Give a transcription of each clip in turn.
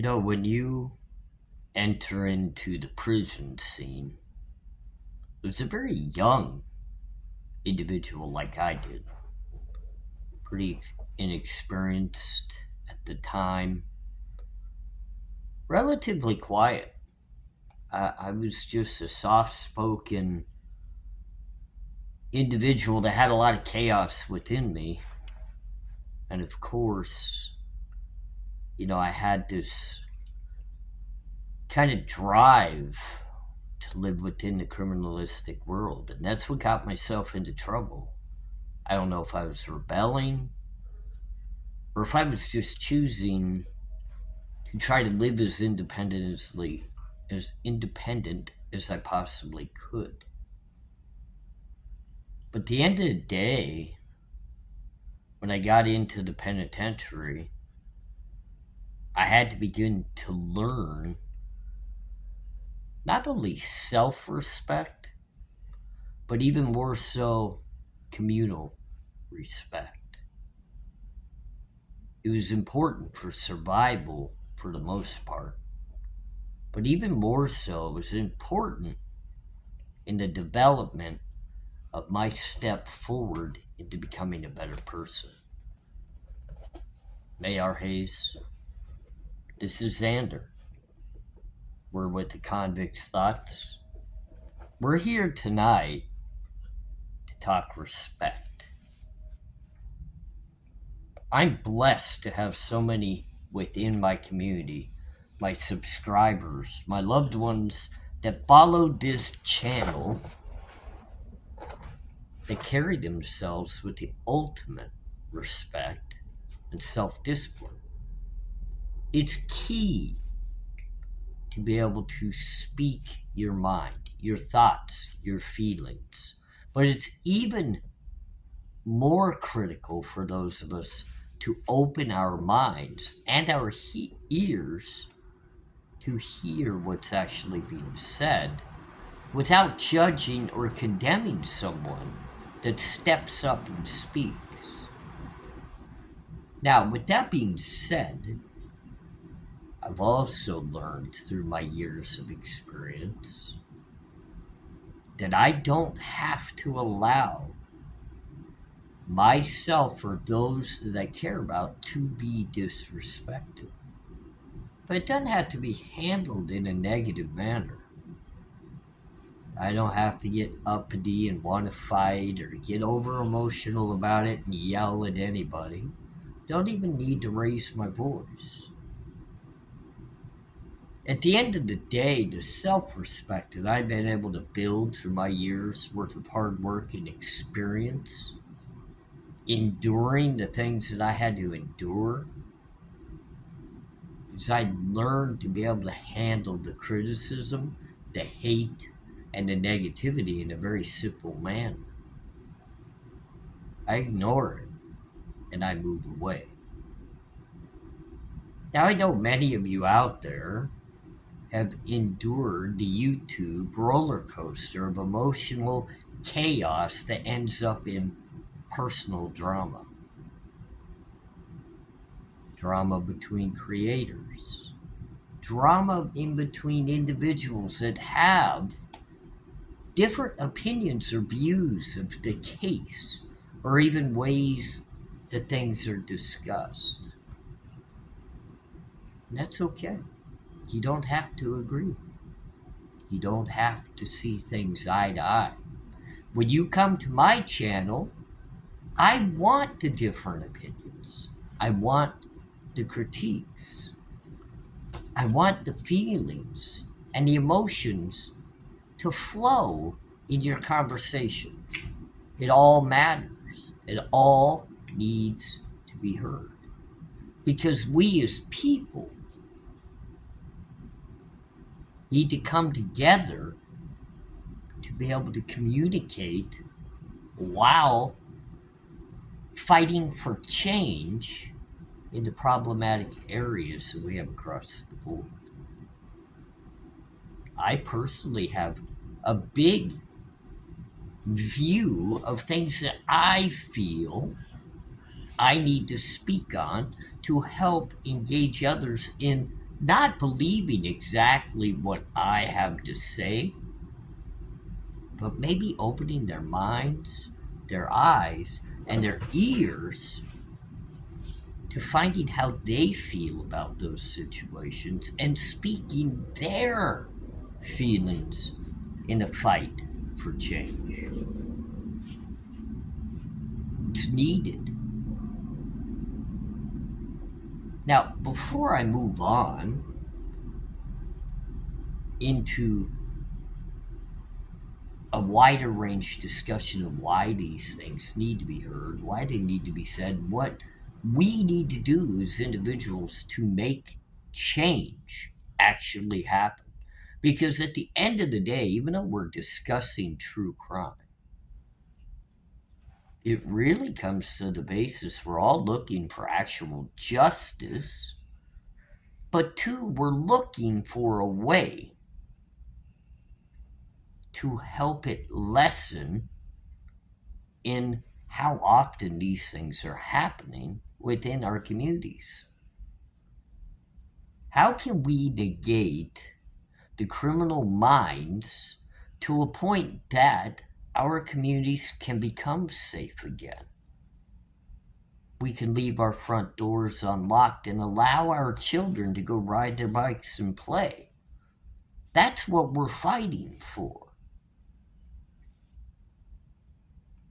When you enter into the prison scene, it was a very young individual like I did, pretty inexperienced at the time, relatively quiet. I was just a soft spoken individual that had a lot of chaos within me. And of course, I had this kind of drive to live within the criminalistic world. And that's what got myself into trouble. I don't know if I was rebelling or if I was just choosing to try to live as independent as I possibly could. But at the end of the day, when I got into the penitentiary, I had to begin to learn not only self respect, but even more so communal respect. It was important for survival for the most part, but even more so, it was important in the development of my step forward into becoming a better person. ARHayes, this is Xander. We're with the Convicts Thoughts. We're here tonight to talk respect. I'm blessed to have so many within my community, my subscribers, my loved ones that follow this channel that carry themselves with the ultimate respect and self-discipline. It's key to be able to speak your mind, your thoughts, your feelings. But it's even more critical for those of us to open our minds and our ears to hear what's actually being said without judging or condemning someone that steps up and speaks. Now, with that being said, I've also learned through my years of experience that I don't have to allow myself or those that I care about to be disrespected. But it doesn't have to be handled in a negative manner. I don't have to get uppity and want to fight or get over emotional about it and yell at anybody. Don't even need to raise my voice. At the end of the day, the self-respect that I've been able to build through my years worth of hard work and experience, enduring the things that I had to endure, is I learned to be able to handle the criticism, the hate, and the negativity in a very simple manner. I ignore it and I move away. Now, I know many of you out there have endured the YouTube roller coaster of emotional chaos that ends up in personal drama. Drama between creators. Drama in between individuals that have different opinions or views of the case, or even ways that things are discussed. And that's okay. You don't have to agree. You don't have to see things eye to eye. When you come to my channel, I want the different opinions. I want the critiques. I want the feelings and the emotions to flow in your conversation. It all matters. It all needs to be heard. Because we as people need to come together to be able to communicate while fighting for change in the problematic areas that we have across the board. I personally have a big view of things that I feel I need to speak on to help engage others in not believing exactly what I have to say, but maybe opening their minds, their eyes, and their ears to finding how they feel about those situations and speaking their feelings in a fight for change. It's needed. Now, before I move on into a wider range discussion of why these things need to be heard, why they need to be said, what we need to do as individuals to make change actually happen. Because at the end of the day, even though we're discussing true crime, it really comes to the basis we're all looking for actual justice, but two, we're looking for a way to help it lessen in how often these things are happening within our communities. How can we negate the criminal minds to a point that our communities can become safe again? We can leave our front doors unlocked and allow our children to go ride their bikes and play. That's what we're fighting for.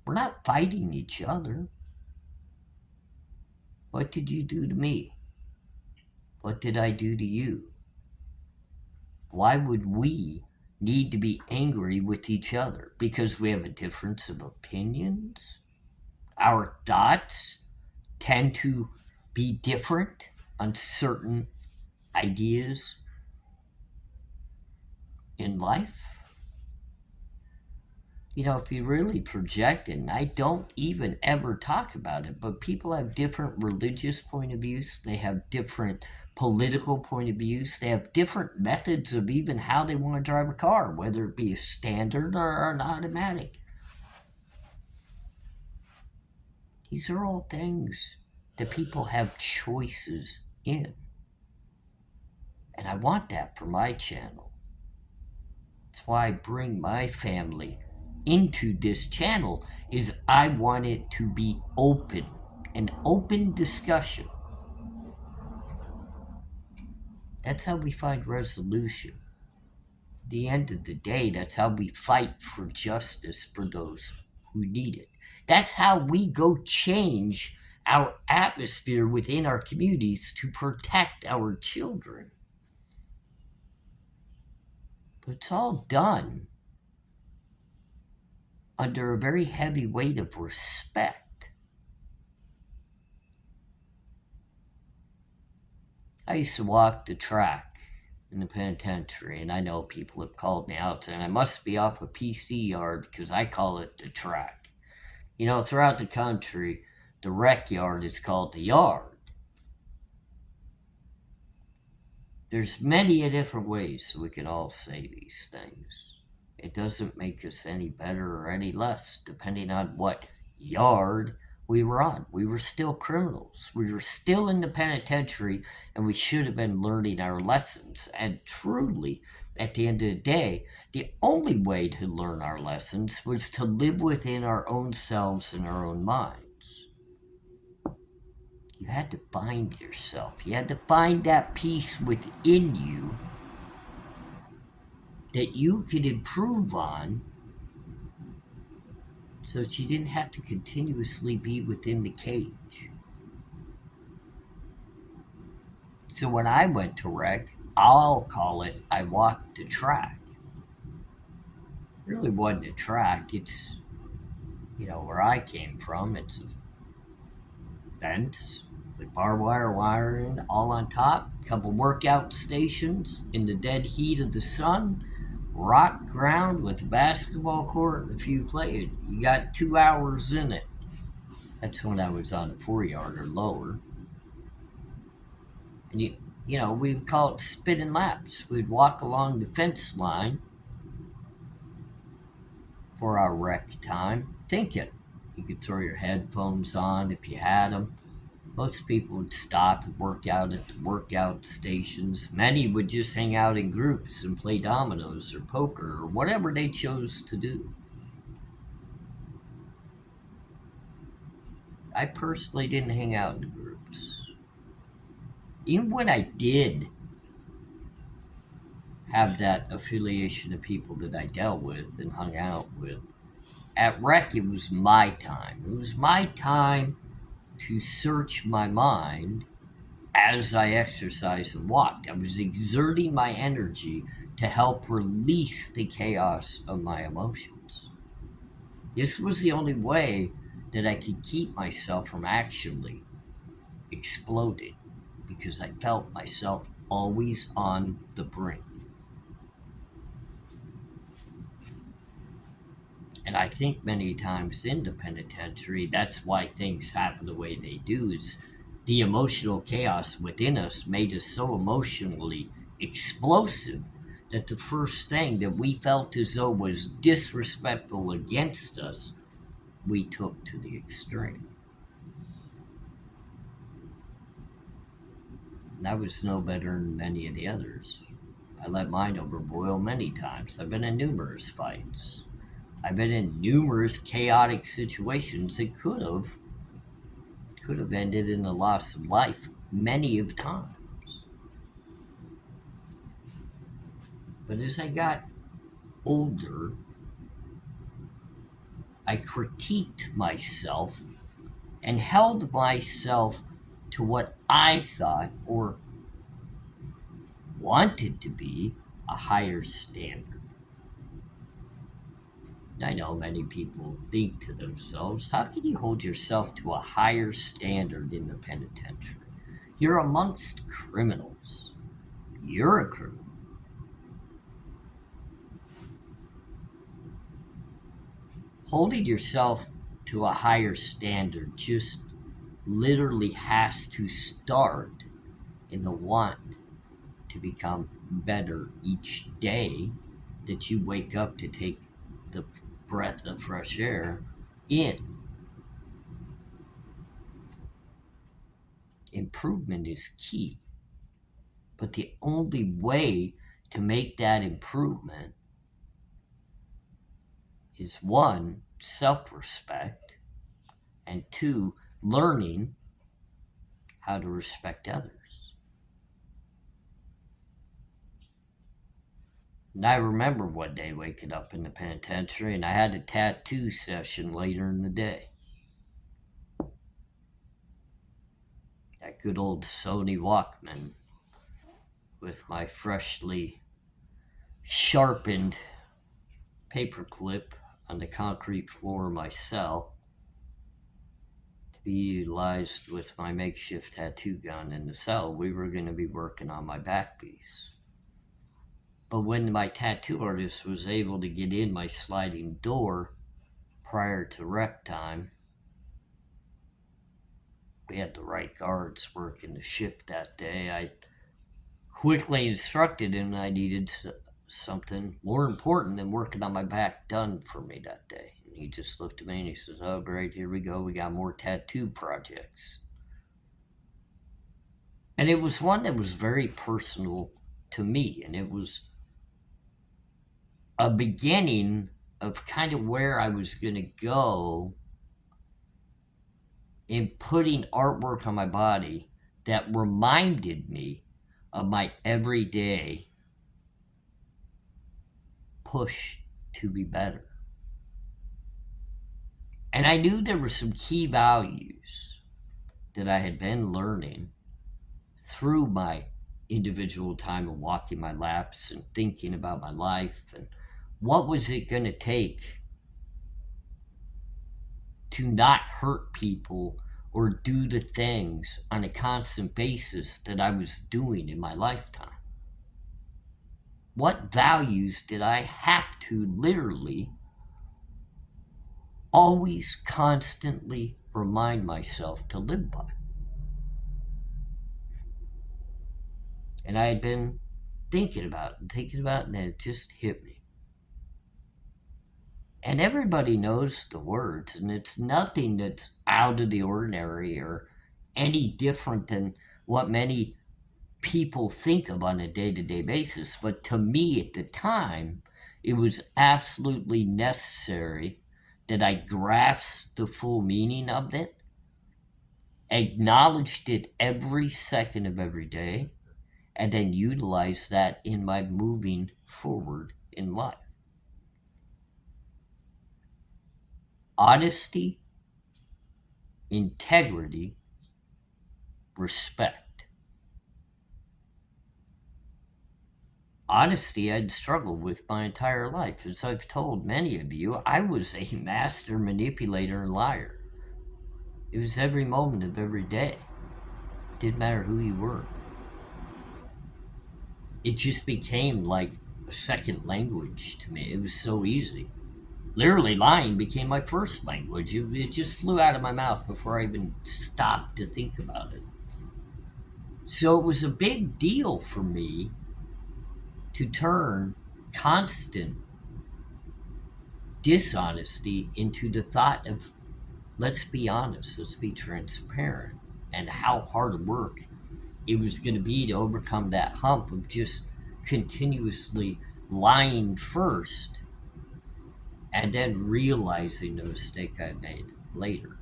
We're not fighting each other. What did you do to me? What did I do to you? Why would we need to be angry with each other? Because we have a difference of opinions? Our thoughts tend to be different on certain ideas in life? You know, if you really project it, and I don't even ever talk about it, but people have different religious point of views, they have different political point of views, they have different methods of even how they want to drive a car, whether it be a standard or an automatic. These are all things that people have choices in. And I want that for my channel. That's why I bring my family into this channel, is I want it to be open, an open discussion. That's how we find resolution. At the end of the day, that's how we fight for justice for those who need it. That's how we go change our atmosphere within our communities to protect our children. But it's all done under a very heavy weight of respect. I used to walk the track in the penitentiary, and I know people have called me out saying I must be off a PC yard because I call it the track. You know, throughout the country, the rec yard is called the yard. There's many different ways we can all say these things. It doesn't make us any better or any less, depending on what yard we were on. We were still criminals. We were still in the penitentiary, and we should have been learning our lessons. And truly, at the end of the day, the only way to learn our lessons was to live within our own selves and our own minds. You had to find yourself. You had to find that peace within you that you could improve on so that you didn't have to continuously be within the cage. So when I went to rec, I'll call it I walked the track. It really wasn't a track. It's, you know, where I came from. It's a fence with barbed wire wiring all on top, a couple workout stations in the dead heat of the sun, rock ground with a basketball court and a few players. You got 2 hours in it. That's when I was on a 4 yard or lower. And you know, we'd call it spinning laps. We'd walk along the fence line for our rec time, thinking. You could throw your headphones on if you had them. Most people would stop and work out at the workout stations. Many would just hang out in groups and play dominoes or poker or whatever they chose to do. I personally didn't hang out in groups. Even when I did have that affiliation of people that I dealt with and hung out with, at rec, it was my time. It was my time to search my mind as I exercised and walked. I was exerting my energy to help release the chaos of my emotions. This was the only way that I could keep myself from actually exploding because I felt myself always on the brink. And I think many times in the penitentiary, that's why things happen the way they do, is the emotional chaos within us made us so emotionally explosive that the first thing that we felt as though was disrespectful against us, we took to the extreme. And I was no better than many of the others. I let mine overboil many times. I've been in numerous fights. I've been in numerous chaotic situations that could have ended in the loss of life many of times. But as I got older, I critiqued myself and held myself to what I thought or wanted to be a higher standard. I know many people think to themselves, how can you hold yourself to a higher standard in the penitentiary? You're amongst criminals. You're a criminal. Holding yourself to a higher standard just literally has to start in the want to become better each day that you wake up to take the breath of fresh air in. Improvement is key, but the only way to make that improvement is one, self respect, and two, learning how to respect others. And I remember one day waking up in the penitentiary and I had a tattoo session later in the day. That good old Sony Walkman with my freshly sharpened paperclip on the concrete floor of my cell to be utilized with my makeshift tattoo gun in the cell. We were going to be working on my back piece. But when my tattoo artist was able to get in my sliding door prior to rec time, we had the right guards working the shift that day. I quickly instructed him I needed something more important than working on my back done for me that day. And he just looked at me and he says, oh, great, here we go. We got more tattoo projects. And it was one that was very personal to me. And it was a beginning of kind of where I was going to go in putting artwork on my body that reminded me of my everyday push to be better. And I knew there were some key values that I had been learning through my individual time of walking my laps and thinking about my life and what was it going to take to not hurt people or do the things on a constant basis that I was doing in my lifetime. What values did I have to literally always constantly remind myself to live by? And I had been thinking about it and thinking about it, and then it just hit me. And everybody knows the words, and it's nothing that's out of the ordinary or any different than what many people think of on a day-to-day basis. But to me at the time, it was absolutely necessary that I grasped the full meaning of it, acknowledged it every second of every day, and then utilized that in my moving forward in life. Honesty, integrity, respect. Honesty I'd struggled with my entire life. As I've told many of you, I was a master manipulator and liar. It was every moment of every day. Didn't matter who you were. It just became like a second language to me. It was so easy. Literally, lying became my first language. It just flew out of my mouth before I even stopped to think about it. So it was a big deal for me to turn constant dishonesty into the thought of, let's be honest, let's be transparent, and how hard work it was going to be to overcome that hump of just continuously lying first and then realizing the mistake I made later.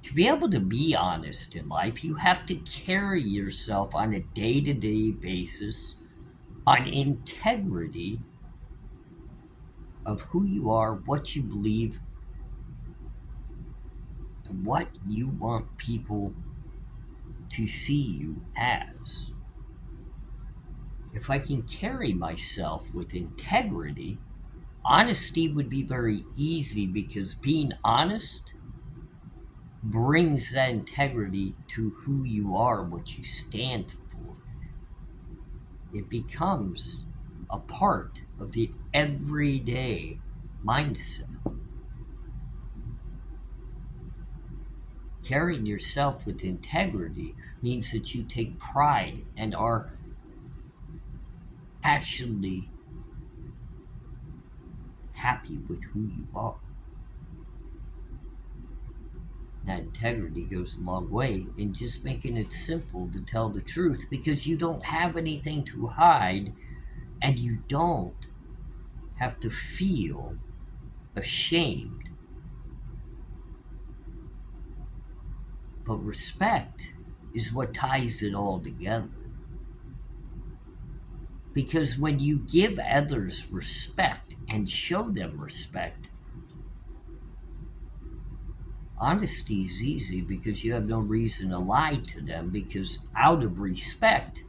To be able to be honest in life, you have to carry yourself on a day-to-day basis on integrity of who you are, what you believe, and what you want people to see you as. If I can carry myself with integrity, honesty would be very easy, because being honest brings that integrity to who you are, what you stand for. It becomes a part of the everyday mindset. Carrying yourself with integrity means that you take pride and are actually happy with who you are. That integrity goes a long way in just making it simple to tell the truth, because you don't have anything to hide and you don't have to feel ashamed. But respect is what ties it all together. Because when you give others respect and show them respect, honesty is easy, because you have no reason to lie to them, because out of respect,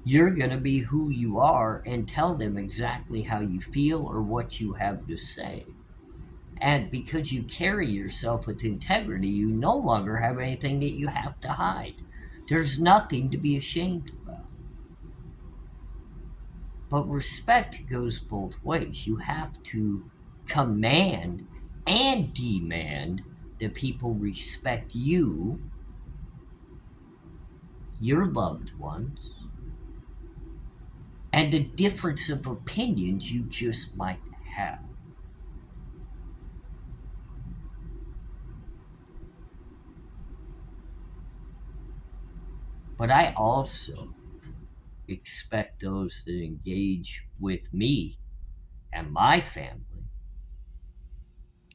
you're going to be who you are and tell them exactly how you feel or what you have to say. And because you carry yourself with integrity, you no longer have anything that you have to hide. There's nothing to be ashamed about. But respect goes both ways. You have to command and demand that people respect you, your loved ones, and the difference of opinions you just might have. But I also expect those that engage with me and my family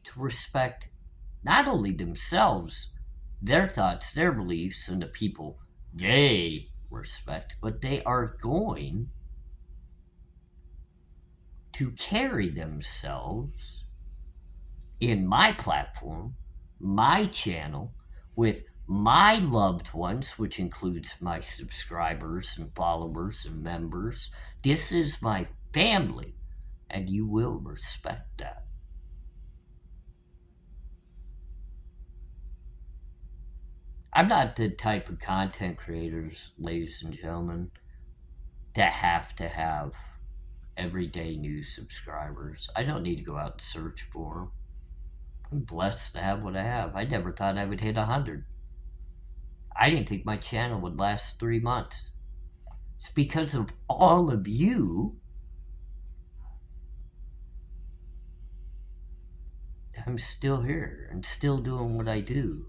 to respect not only themselves, their thoughts, their beliefs, and the people they respect, but they are going to carry themselves in my platform, my channel, with my loved ones, which includes my subscribers and followers and members. This is my family, and you will respect that. I'm not the type of content creators, ladies and gentlemen, that have to have everyday new subscribers. I don't need to go out and search for them. I'm blessed to have what I have. I never thought I would hit 100. I didn't think my channel would last 3 months. It's because of all of you I'm still here and still doing what I do.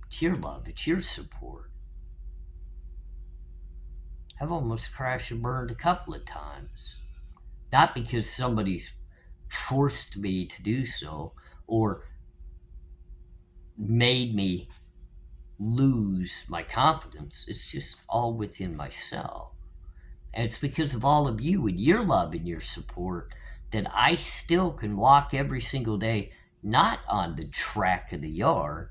It's your love, it's your support. I've almost crashed and burned a couple of times. Not because somebody's forced me to do so or made me lose my confidence. It's just all within myself. And it's because of all of you and your love and your support that I still can walk every single day, not on the track of the yard,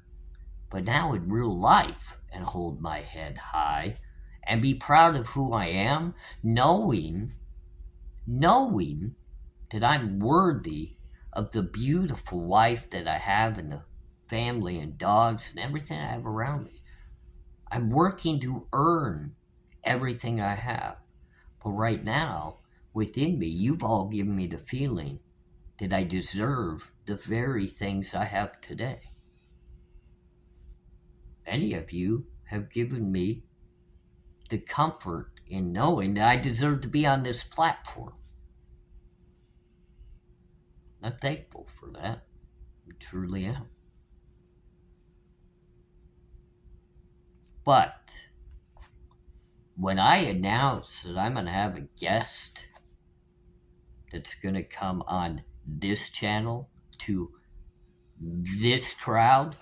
but now in real life and hold my head high and be proud of who I am, knowing that I'm worthy of the beautiful wife that I have and the family and dogs and everything I have around me. I'm working to earn everything I have. But right now, within me, you've all given me the feeling that I deserve the very things I have today. Many of you have given me the comfort in knowing that I deserve to be on this platform. I'm thankful for that. I truly am. But when I announce that I'm going to have a guest that's going to come on this channel to this crowd,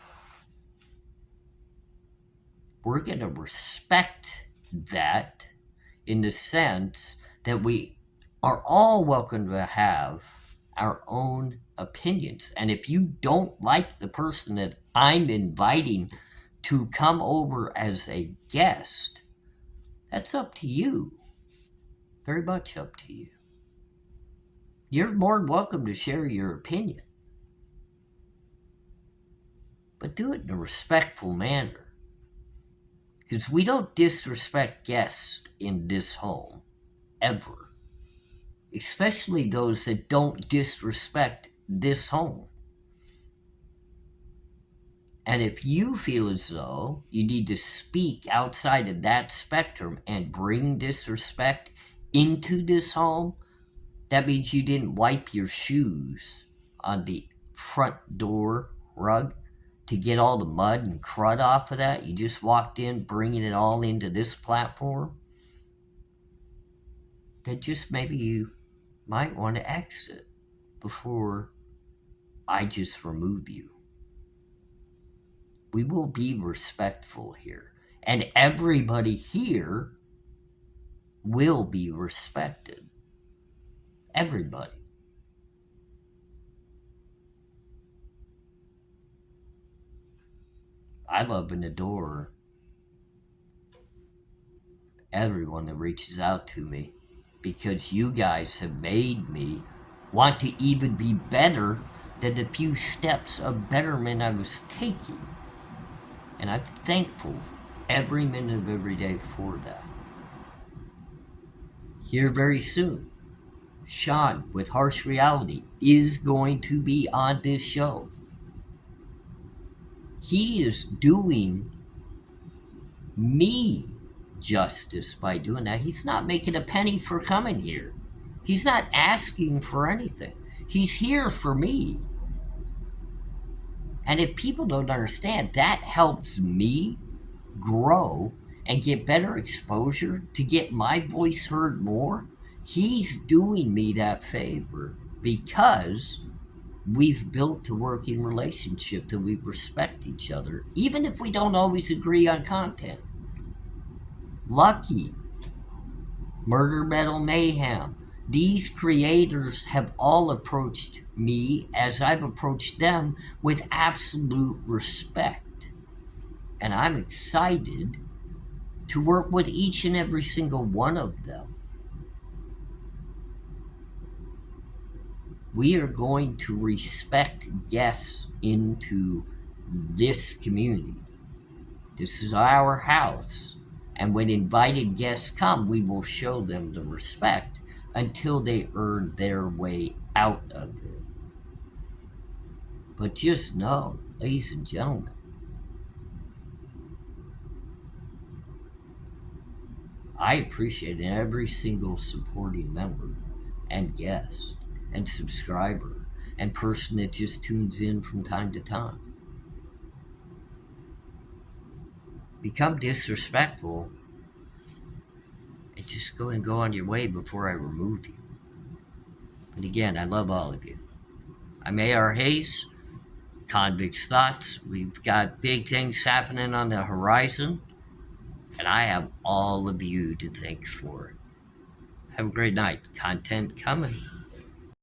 we're going to respect that in the sense that we are all welcome to have our own opinions. And if you don't like the person that I'm inviting to come over as a guest, that's up to you. Very much up to you. You're more than welcome to share your opinion. But do it in a respectful manner. Because we don't disrespect guests in this home, ever. Especially those that don't disrespect this home. And if you feel as though you need to speak outside of that spectrum and bring disrespect into this home, that means you didn't wipe your shoes on the front door rug to get all the mud and crud off of that. You just walked in, bringing it all into this platform. Then just maybe you might want to exit before I just remove you. We will be respectful here. And everybody here will be respected. Everybody. I love and adore everyone that reaches out to me because you guys have made me want to even be better than the few steps of betterment I was taking. And I'm thankful every minute of every day for that. Here very soon, Sean with Harsh Reality is going to be on this show. He is doing me justice by doing that. He's not making a penny for coming here. He's not asking for anything. He's here for me. And if people don't understand, that helps me grow and get better exposure to get my voice heard more. He's doing me that favor because we've built a working relationship that we respect each other, even if we don't always agree on content. Lucky, Murder Metal Mayhem, these creators have all approached me as I've approached them with absolute respect. And I'm excited to work with each and every single one of them. We are going to respect guests into this community. This is our house. And when invited guests come, we will show them the respect until they earn their way out of it. But just know, ladies and gentlemen, I appreciate every single supporting member and guest and subscriber and person that just tunes in from time to time. Become disrespectful and just go on your way before I remove you. And again, I love all of you. I'm ARHayes, Convicts Thoughts. We've got big things happening on the horizon, and I have all of you to thank for it. Have a great night. Content coming.